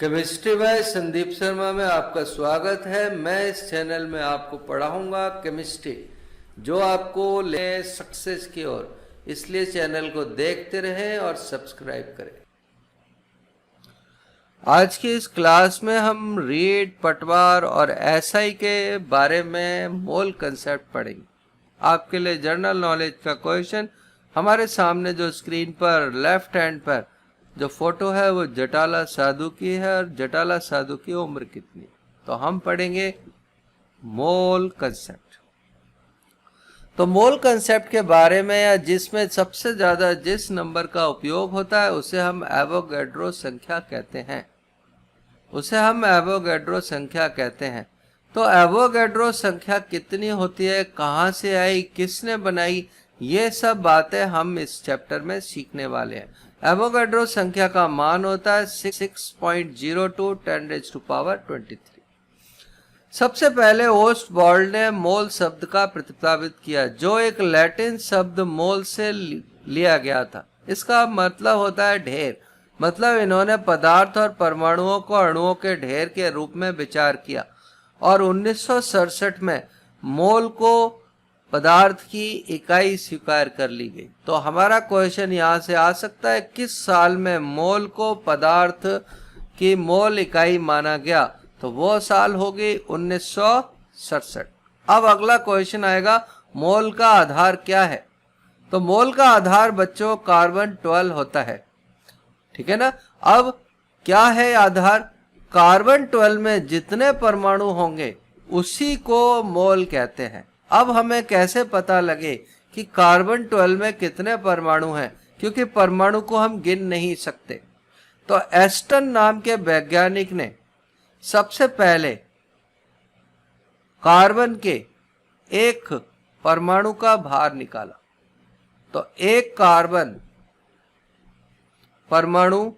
Chemistry bye Sandeep Sharma में आपका स्वागत है। मैं इस चैनल में आपको पढ़ाऊंगा केमिस्ट्री जो आपको ले सक्सेस की ओर, इसलिए चैनल को देखते रहें और सब्सक्राइब करें। आज की इस क्लास में हम रीड, पटवार और एसआई के बारे में मोल कंसेप्ट पढ़ेंगे। आपके लिए जनरल नॉलेज का क्वेश्चन हमारे सामने जो स्क्रीन पर लेफ्ट हैंड पर जो फोटो है वो जटाला साधु की है और जटाला साधु की उम्र कितनी। तो हम पढ़ेंगे मोल कंसेप्ट। तो मोल कंसेप्ट के बारे में या जिसमें सबसे ज्यादा जिस नंबर का उपयोग होता है उसे हम एवोगैड्रो संख्या कहते हैं। तो एवोगैड्रो संख्या कितनी होती है, कहाँ से आई, किसने बनाई, ये सब बातें हम इस चैप्टर में सीखने वाले हैं। एवोगैड्रो संख्या का मान होता है 6.02 10⁻23। सबसे पहले ओस्टवाल्ड ने मोल शब्द का प्रतिपादित किया जो एक लैटिन शब्द मोल से लिया गया था। इसका मतलब होता है ढेर। मतलब इन्होंने पदार्थ और परमाणुओं को अणुओं के ढेर के रूप में विचार किया और 1967 में मोल को पदार्थ की इकाई स्वीकार कर ली गई। तो हमारा क्वेश्चन यहाँ से आ सकता है, किस साल में मोल को पदार्थ की मोल इकाई माना गया? तो वो साल होगी 1967। अब अगला क्वेश्चन आएगा, मोल का आधार क्या है? तो मोल का आधार बच्चों कार्बन 12 होता है, ठीक है ना। अब क्या है आधार? कार्बन 12 में जितने परमाणु होंगे उसी को मोल कहते हैं। अब हमें कैसे पता लगे कि कार्बन 12 में कितने परमाणु हैं, क्योंकि परमाणु को हम गिन नहीं सकते। तो एस्टन नाम के वैज्ञानिक ने सबसे पहले कार्बन के एक परमाणु का भार निकाला। तो एक कार्बन परमाणु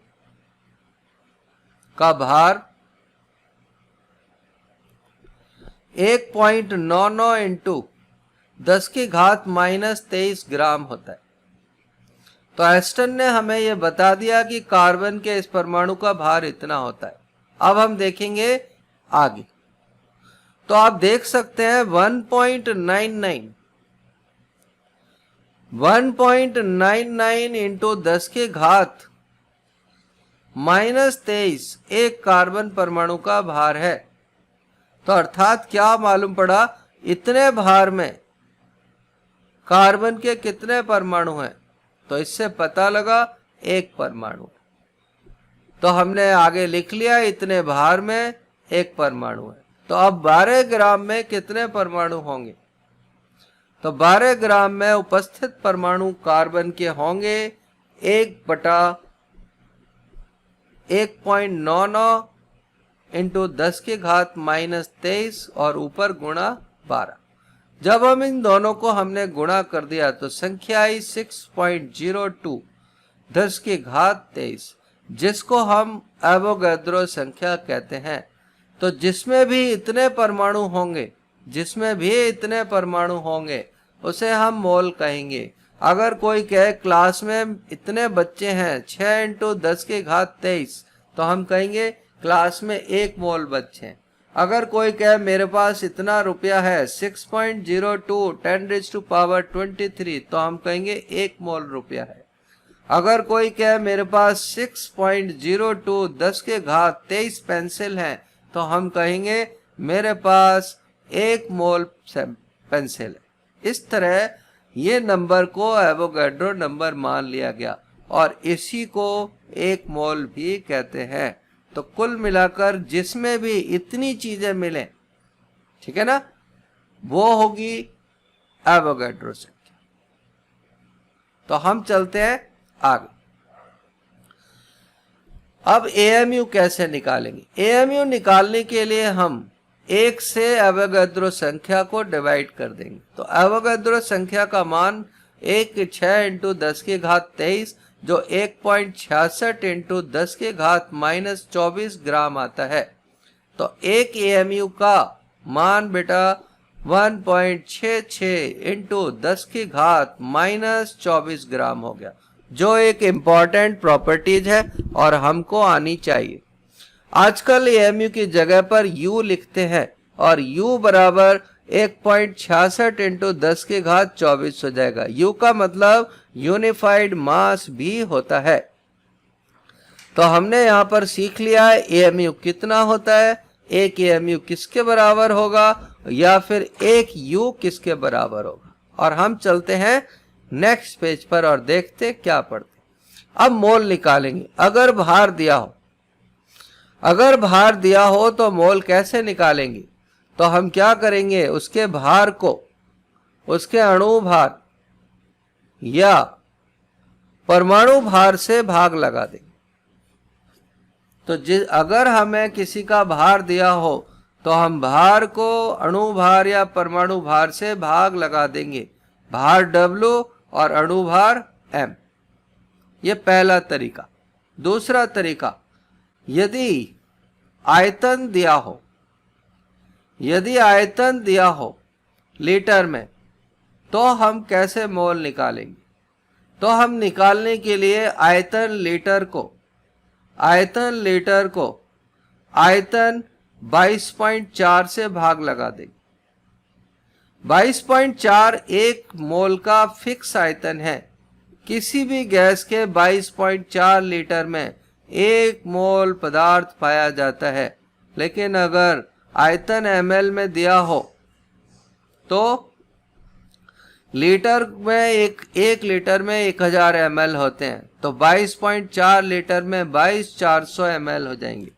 का भार 1.99 इंटू 10⁻⁻23 ग्राम होता है। तो एस्टन ने हमें यह बता दिया कि कार्बन के इस परमाणु का भार इतना होता है। अब हम देखेंगे आगे। तो आप देख सकते हैं 1.99 इंटू 10⁻⁻23 एक कार्बन परमाणु का भार है। तो अर्थात क्या मालूम पड़ा, इतने भार में कार्बन के कितने परमाणु हैं? तो इससे पता लगा एक परमाणु। तो हमने आगे लिख लिया इतने भार में एक परमाणु है। तो अब 12 ग्राम में कितने परमाणु होंगे? तो 12 ग्राम में उपस्थित परमाणु कार्बन के होंगे 1/1.99 इंटू 10⁻⁻23 और ऊपर गुणा 12। जब हम इन दोनों को हमने गुणा कर दिया तो संख्या आई 6.02 10⁻23, जिसको हम एवोगैड्रो संख्या कहते हैं। तो जिसमें भी इतने परमाणु होंगे उसे हम मोल कहेंगे। अगर कोई कहे क्लास में इतने बच्चे हैं 6 इंटू 10⁻23, तो हम कहेंगे क्लास में 1 मोल बच्चे हैं। अगर कोई कहे मेरे पास इतना रुपया है 6.02 10⁻23, तो हम कहेंगे 1 मोल रुपया है। अगर कोई कहे मेरे पास 6.02 10⁻23 पेंसिल है, तो हम कहेंगे मेरे पास 1 मोल पेंसिल है। इस तरह ये नंबर को एवोगैड्रो नंबर मान लिया गया और इसी को 1 मोल भी कहते हैं। तो कुल मिलाकर जिसमें भी इतनी चीजें मिले, ठीक है ना, वो होगी एवोगैड्रो संख्या। तो हम चलते हैं आगे। अब एएमयू कैसे निकालेंगे? एएमयू निकालने के लिए हम 1 से एवोगैड्रो संख्या को डिवाइड कर देंगे। तो एवोगैड्रो संख्या का मान 6 इंटू 10⁻23 जो 1.66 इंटू 10⁻⁻24 ग्राम आता है। तो एक एएमयू का मान बेटा 1.66 इंटू 10⁻⁻24 ग्राम हो गया, जो एक इम्पॉर्टेंट प्रॉपर्टीज है और हमको आनी चाहिए। आजकल एएमयू की जगह पर यू लिखते हैं और यू बराबर 1.66 इंटू 10 की घात 24 हो जाएगा। यू का मतलब यूनिफाइड मास भी होता है। तो हमने यहां पर सीख लिया है एएमयू कितना होता है, एक एएमयू किसके बराबर होगा या फिर एक यू किसके बराबर होगा। और हम चलते हैं नेक्स्ट पेज पर और देखते क्या पढ़ते। अब मोल निकालेंगे। अगर भार दिया हो तो मोल कैसे निकालेंगे। तो हम क्या करेंगे, उसके भार को उसके अणु भार या परमाणु भार से भाग लगा देंगे। तो अगर हमें किसी का भार दिया हो तो हम भार को अणु भार या परमाणु भार से भाग लगा देंगे। भार W और अणु भार M। ये पहला तरीका। दूसरा तरीका, यदि आयतन दिया हो लीटर में, तो हम कैसे मोल निकालेंगे। तो हम निकालने के लिए आयतन लीटर को आयतन 22.4 से भाग लगा देंगे। 22.4 एक मोल का फिक्स आयतन है। किसी भी गैस के 22.4 लीटर में एक मोल पदार्थ पाया जाता है। लेकिन अगर आयतन ml में दिया हो तो लीटर में एक लीटर में 1000 ml होते हैं, तो 22.4 लीटर में 22,400 ml हो जाएंगे।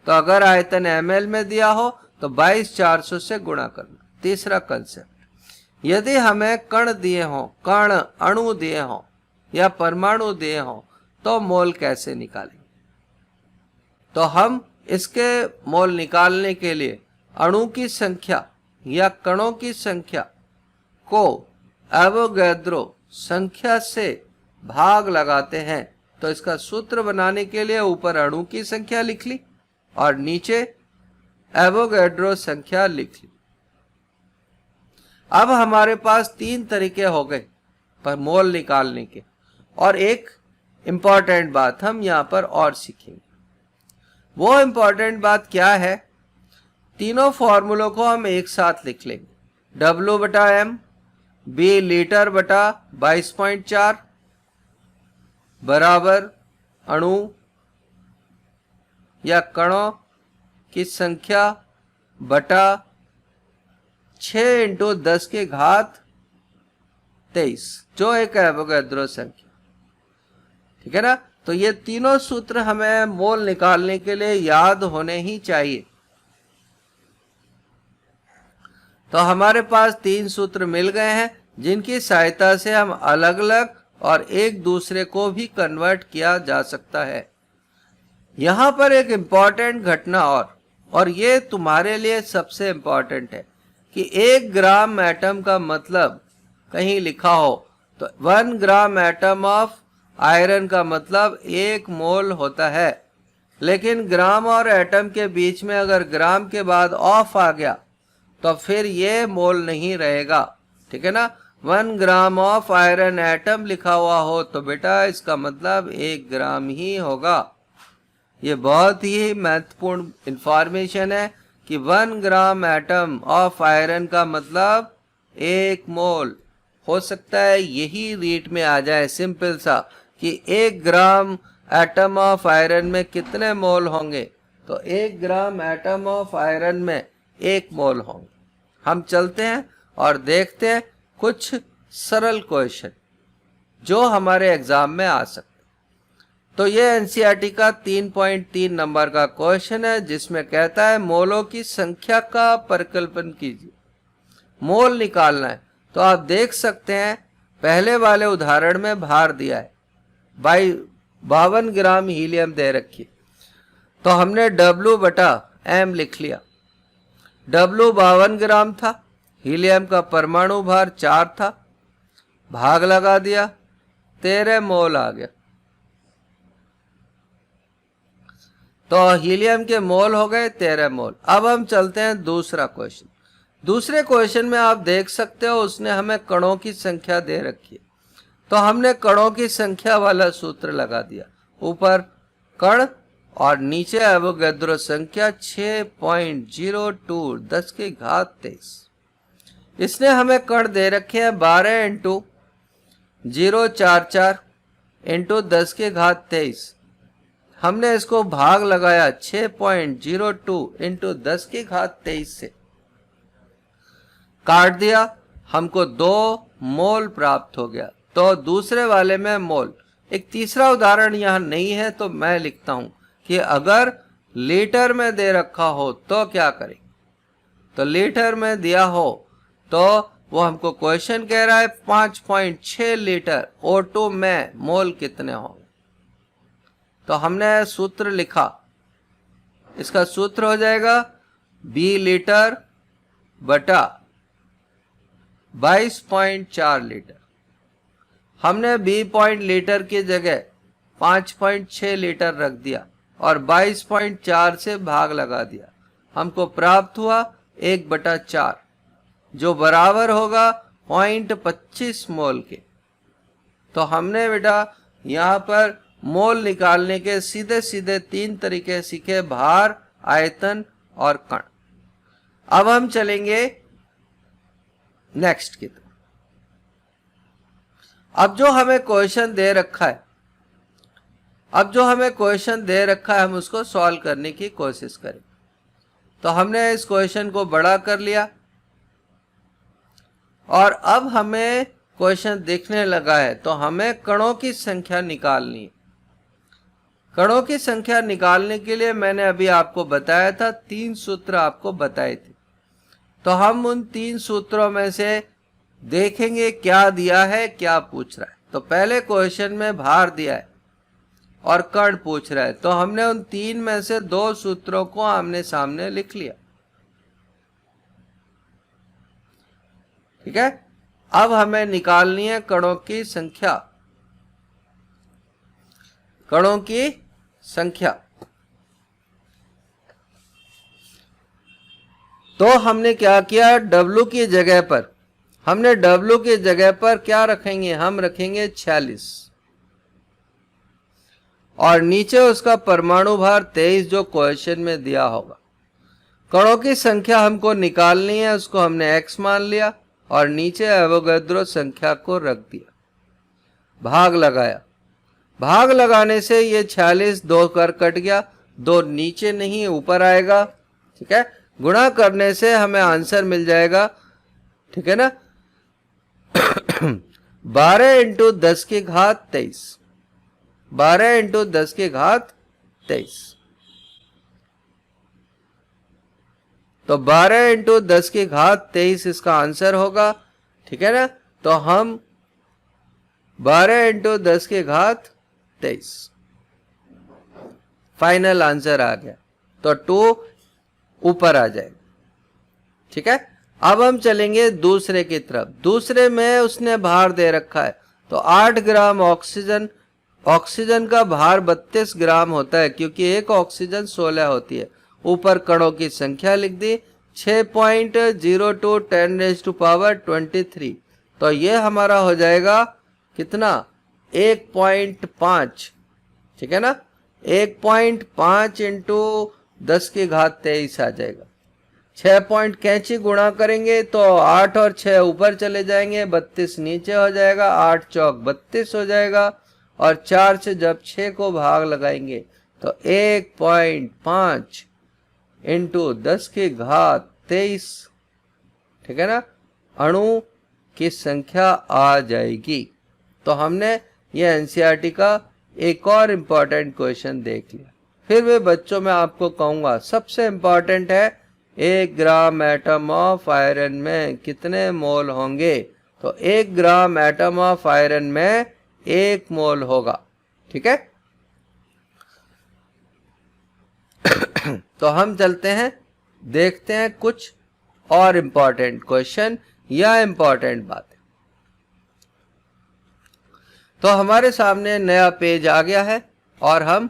तो अगर आयतन ml में दिया हो तो 22,400 से गुणा करना। तीसरा कंसेप्ट, यदि हमें कण अणु दिए हों या परमाणु दिए हों तो मोल कैसे निकालेंगे। तो हम इसके मोल निकालने के लिए अणु की संख्या या कणों की संख्या को एवोगैड्रो संख्या से भाग लगाते हैं। तो इसका सूत्र बनाने के लिए ऊपर अणु की संख्या लिख ली और नीचे एवोगैड्रो संख्या लिख ली। अब हमारे पास 3 तरीके हो गए पर मोल निकालने के। और एक इंपॉर्टेंट बात हम यहां पर और सीखेंगे। वो इंपॉर्टेंट बात क्या है, तीनों फॉर्मूलों को हम एक साथ लिख लेंगे। W बटा M, B लीटर बटा 22.4 बराबर अणु या कणों की संख्या बटा 6 इंटू 10 की घात 23, जो एक एवोगैड्रो संख्या। ठीक है ना। तो ये तीनों सूत्र हमें मोल निकालने के लिए याद होने ही चाहिए। तो हमारे पास 3 सूत्र मिल गए हैं जिनकी सहायता से हम अलग अलग और एक दूसरे को भी कन्वर्ट किया जा सकता है। यहां पर एक इंपॉर्टेंट घटना और ये तुम्हारे लिए सबसे इंपॉर्टेंट है कि 1 ग्राम एटम का मतलब कहीं लिखा हो तो 1 ग्राम एटम ऑफ आयरन का मतलब 1 मोल होता है। लेकिन ग्राम और एटम के बीच में अगर ग्राम के बाद ऑफ आ गया तो फिर ये मोल नहीं रहेगा। ठीक है ना। 1 ग्राम ऑफ आयरन एटम लिखा हुआ हो तो बेटा इसका मतलब 1 ग्राम ही होगा। ये बहुत ही महत्वपूर्ण इंफॉर्मेशन है कि 1 ग्राम एटम ऑफ आयरन का मतलब 1 मोल। हो सकता है यही रीट में आ जाए सिंपल सा कि 1 ग्राम एटम ऑफ आयरन में कितने मोल होंगे। तो 1 ग्राम एटम ऑफ आयरन में 1 मोल होंगे। हम चलते हैं और देखते हैं कुछ सरल क्वेश्चन जो हमारे एग्जाम में आ सकते। तो ये एनसीईआरटी का 3.3 नंबर का क्वेश्चन है जिसमें कहता है मोलों की संख्या का परिकल्पन कीजिए। मोल निकालना है। तो आप देख सकते हैं पहले वाले उदाहरण में भार दिया है 52 ग्राम हीलियम दे रखी। तो हमने W बटा M लिख लिया। W 52 ग्राम था, हीलियम का परमाणु भार 4 था, भाग लगा दिया 13 मोल आ गया। तो हीलियम के मोल हो गए 13 मोल। अब हम चलते हैं दूसरा क्वेश्चन। दूसरे क्वेश्चन में आप देख सकते हो उसने हमें कणों की संख्या दे रखी है। तो हमने कणों की संख्या वाला सूत्र लगा दिया। ऊपर कण और नीचे एवोगैड्रो संख्या 6.02 10 की घात 23। इसने हमें कण दे रखे हैं 12 इंटू 044 इंटू 10 की घात 23। हमने इसको भाग लगाया 6.02 इंटू 10 की घात 23 से, काट दिया, हमको 2 मोल प्राप्त हो गया। तो दूसरे वाले में मोल। एक तीसरा उदाहरण यहां नहीं है तो मैं लिखता हूं कि अगर लीटर में दे रखा हो तो क्या करें। तो लीटर में दिया हो तो वो हमको क्वेश्चन कह रहा है 5.6 लीटर O2 में मोल कितने होंगे। तो हमने सूत्र लिखा, इसका सूत्र हो जाएगा B लीटर बटा 22.4 लीटर। हमने B पॉइंट लीटर की जगह 5.6 लीटर रख दिया और 22.4 से भाग लगा दिया। हमको प्राप्त हुआ 1/4 जो बराबर होगा 0.25 मोल के। तो हमने बेटा यहाँ पर मोल निकालने के सीधे सीधे 3 तरीके सीखे, भार, आयतन और कण। अब हम चलेंगे नेक्स्ट की तरफ। अब जो हमें क्वेश्चन दे रखा है हम उसको सॉल्व करने की कोशिश करें। तो हमने इस क्वेश्चन को बड़ा कर लिया और अब हमें क्वेश्चन दिखने लगा है तो हमें कणों की संख्या निकालनी है। कणों की संख्या निकालने के लिए मैंने अभी आपको बताया था, 3 सूत्र आपको बताए थे। तो हम उन 3 सूत्रों में से देखेंगे क्या दिया है, क्या पूछ रहा है। तो पहले क्वेश्चन में भार दिया है और कण पूछ रहा है, तो हमने उन 3 में से 2 सूत्रों को आमने सामने लिख लिया। ठीक है, अब हमें निकालनी है कणों की संख्या। कणों की संख्या तो हमने क्या किया, W की जगह पर क्या रखेंगे, हम रखेंगे 46 और नीचे उसका परमाणु भार 23 जो क्वेश्चन में दिया होगा। कणों की संख्या हमको निकालनी है, उसको हमने x मान लिया और नीचे एवोगैड्रो संख्या को रख दिया, भाग लगाया। भाग लगाने से ये 46 2 कर कट गया, 2 नीचे नहीं ऊपर आएगा। ठीक है, गुणा करने से हमें आंसर मिल जाएगा। ठीक है ना, 12 इंटू 10 की घात 23, 12 इंटू 10 की घात 23। तो 12 इंटू 10 की घात 23 इसका आंसर होगा। ठीक है ना, तो हम 12 इंटू 10 की घात 23 फाइनल आंसर आ गया। तो 2 ऊपर आ जाएगा। ठीक है, अब हम चलेंगे दूसरे की तरफ। दूसरे में उसने भार दे रखा है तो 8 ग्राम ऑक्सीजन, ऑक्सीजन का भार 32 ग्राम होता है क्योंकि एक ऑक्सीजन 16 होती है। ऊपर कणों की संख्या लिख दी 6.02 10⁻23। तो ये हमारा हो जाएगा कितना, 1.5। ठीक है ना, 1.5 इंटू 10 की घात 23 आ जाएगा। 6 पॉइंट कैंची गुणा करेंगे तो 8 और 6 ऊपर चले जाएंगे, 32 नीचे हो जाएगा, 8 चौक 32 हो जाएगा और 4 से जब 6 को भाग लगाएंगे तो 1.5 इंटू 10 की घात 23। ठीक है ना, अणु की संख्या आ जाएगी। तो हमने ये एनसीईआरटी का एक और इम्पॉर्टेंट क्वेश्चन देख लिया। फिर वे बच्चों में आपको कहूंगा सबसे इम्पॉर्टेंट है 1 ग्राम एटम ऑफ आयरन में कितने मोल होंगे। तो 1 ग्राम एटम ऑफ आयरन में 1 मोल होगा। ठीक है, तो हम चलते हैं, देखते हैं कुछ और इम्पॉर्टेंट क्वेश्चन या इम्पॉर्टेंट बातें। तो हमारे सामने नया पेज आ गया है और हम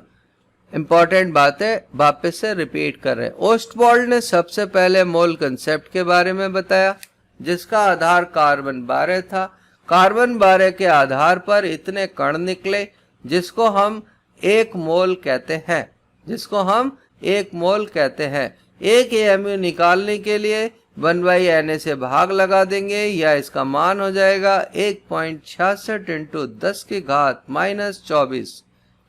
इंपॉर्टेंट बातें वापस से रिपीट कर रहे हैं। ओस्टवॉल्ड ने सबसे पहले मोल कंसेप्ट के बारे में बताया जिसका आधार कार्बन 12 था। कार्बन 12 के आधार पर इतने कण निकले जिसको हम 1 मोल कहते हैं। जिसको हम 1 मोल कहते हैं। 1 AMU निकालने के लिए 1/Na से भाग लगा देंगे, या इसका मान हो जाएगा 1.66 इंटू 10 की घात -24।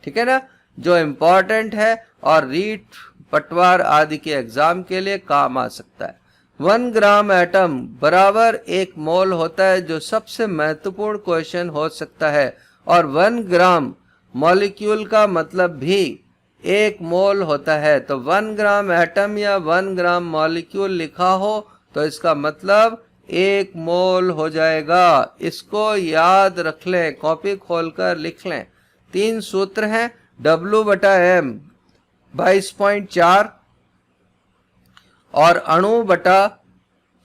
ठीक है ना, जो इम्पोर्टेंट है और रीट, पटवार आदि के एग्जाम के लिए काम आ सकता है। 1 ग्राम एटम बराबर 1 मोल होता है, जो सबसे महत्वपूर्ण क्वेश्चन हो सकता है। और 1 ग्राम मॉलिक्यूल का मतलब भी 1 मोल होता है। तो 1 ग्राम एटम या 1 ग्राम मॉलिक्यूल लिखा हो तो इसका मतलब 1 मोल हो जाएगा। इसको याद रख लें, कॉपी खोलकर लिख लें। 3 सूत्र हैं, W/M 22.4 और अणु बटा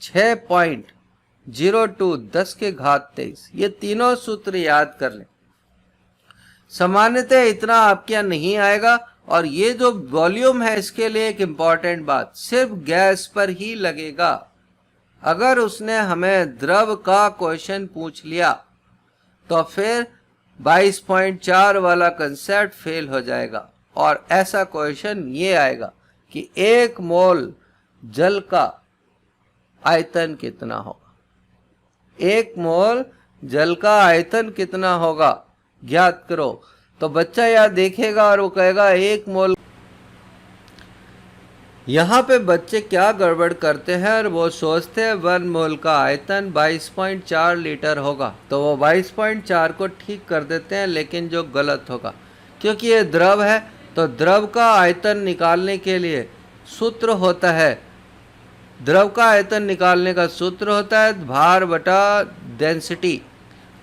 6.02 10 की घात 23। ये तीनों सूत्र याद कर लें। सामान्यतः इतना आपके यहाँ नहीं आएगा। और ये जो वॉल्यूम है, इसके लिए एक इंपॉर्टेंट बात, सिर्फ गैस पर ही लगेगा। अगर उसने हमें द्रव का क्वेश्चन पूछ लिया तो फिर 22.4 वाला कंसेप्ट फेल हो जाएगा। और ऐसा क्वेश्चन ये आएगा कि 1 मोल जल का आयतन कितना होगा। 1 मोल जल का आयतन कितना होगा ज्ञात करो। तो बच्चा यार देखेगा और वो कहेगा 1 मोल। यहाँ पे बच्चे क्या गड़बड़ करते हैं और वो सोचते हैं 1 मोल का आयतन 22.4 लीटर होगा, तो वो 22.4 को ठीक कर देते हैं, लेकिन जो गलत होगा, क्योंकि ये द्रव है। तो द्रव का आयतन निकालने के लिए सूत्र होता है, द्रव का आयतन निकालने का सूत्र होता है भार बटा डेंसिटी।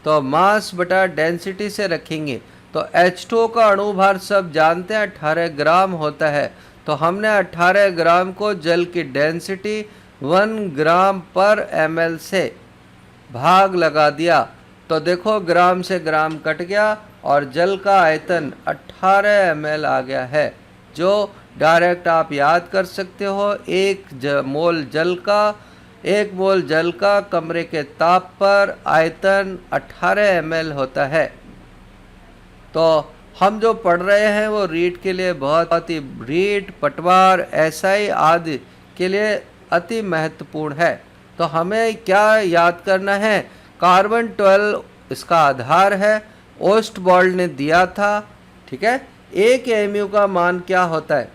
तो मास बटा डेंसिटी से रखेंगे। तो H2O का अणुभार सब जानते हैं 18 ग्राम होता है। तो हमने 18 ग्राम को जल की डेंसिटी 1 ग्राम पर ml से भाग लगा दिया। तो देखो ग्राम से ग्राम कट गया और जल का आयतन 18 ml आ गया है, जो डायरेक्ट आप याद कर सकते हो। 1 मोल जल का कमरे के ताप पर आयतन 18 ml होता है। तो हम जो पढ़ रहे हैं वो रीट के लिए बहुत ही, रीट, पटवार, SI आदि के लिए अति महत्वपूर्ण है। तो हमें क्या याद करना है, कार्बन 12 इसका आधार है, ओस्टवॉल्ड ने दिया था। ठीक है, 1 AMU का मान क्या होता है,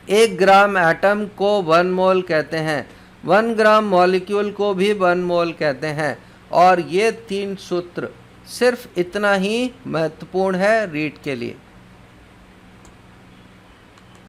1 ग्राम एटम को 1 मोल कहते हैं, 1 ग्राम मॉलिक्यूल को भी 1 मोल कहते हैं। और ये 3 सूत्र सिर्फ इतना ही महत्वपूर्ण है रीट के लिए।